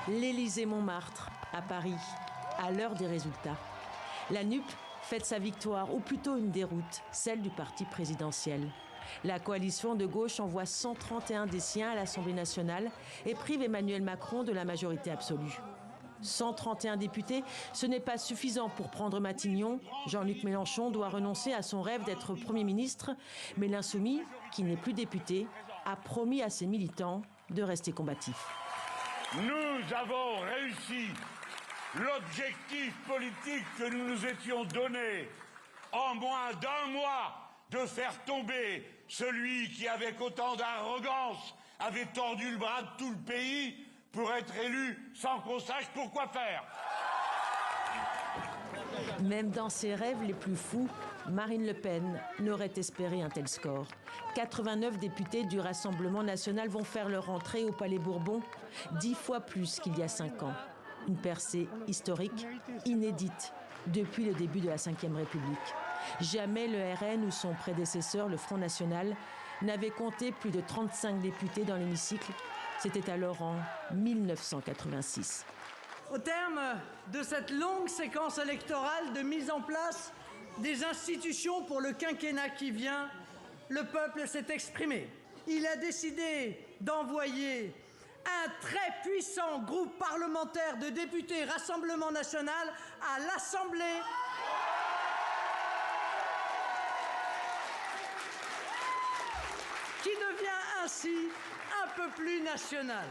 L'Élysée-Montmartre, à Paris, à l'heure des résultats. La NUP fête sa victoire, ou plutôt une déroute, celle du parti présidentiel. La coalition de gauche envoie 131 des siens à l'Assemblée nationale et prive Emmanuel Macron de la majorité absolue. 131 députés, ce n'est pas suffisant pour prendre Matignon. Jean-Luc Mélenchon doit renoncer à son rêve d'être Premier ministre, mais l'insoumis, qui n'est plus député, a promis à ses militants de rester combatifs. Nous avons réussi l'objectif politique que nous nous étions donné en moins d'un mois de faire tomber celui qui, avec autant d'arrogance, avait tordu le bras de tout le pays pour être élu sans qu'on sache pourquoi faire. Même dans ses rêves les plus fous, Marine Le Pen n'aurait espéré un tel score. 89 députés du Rassemblement national vont faire leur entrée au Palais Bourbon, 10 fois plus qu'il y a 5 ans. Une percée historique, inédite, depuis le début de la Ve République. Jamais le RN ou son prédécesseur, le Front National, n'avait compté plus de 35 députés dans l'hémicycle. C'était alors en 1986. Au terme de cette longue séquence électorale de mise en place des institutions pour le quinquennat qui vient, le peuple s'est exprimé. Il a décidé d'envoyer un très puissant groupe parlementaire de députés Rassemblement national à l'Assemblée. Qui devient ainsi un peu plus national.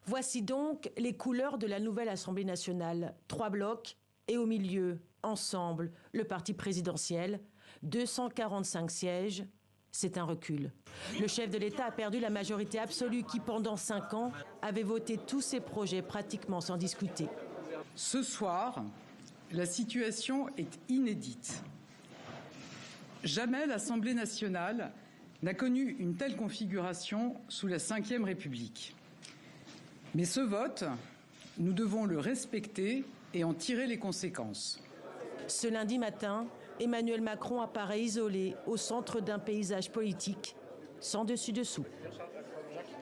Voici donc les couleurs de la nouvelle Assemblée nationale. 3 blocs et au milieu, ensemble, le parti présidentiel. 245 sièges, c'est un recul. Le chef de l'État a perdu la majorité absolue qui, pendant 5 ans, avait voté tous ses projets pratiquement sans discuter. Ce soir, la situation est inédite. Jamais l'Assemblée nationale n'a connu une telle configuration sous la Ve République. Mais ce vote, nous devons le respecter et en tirer les conséquences. Ce lundi matin, Emmanuel Macron apparaît isolé au centre d'un paysage politique sans dessus-dessous.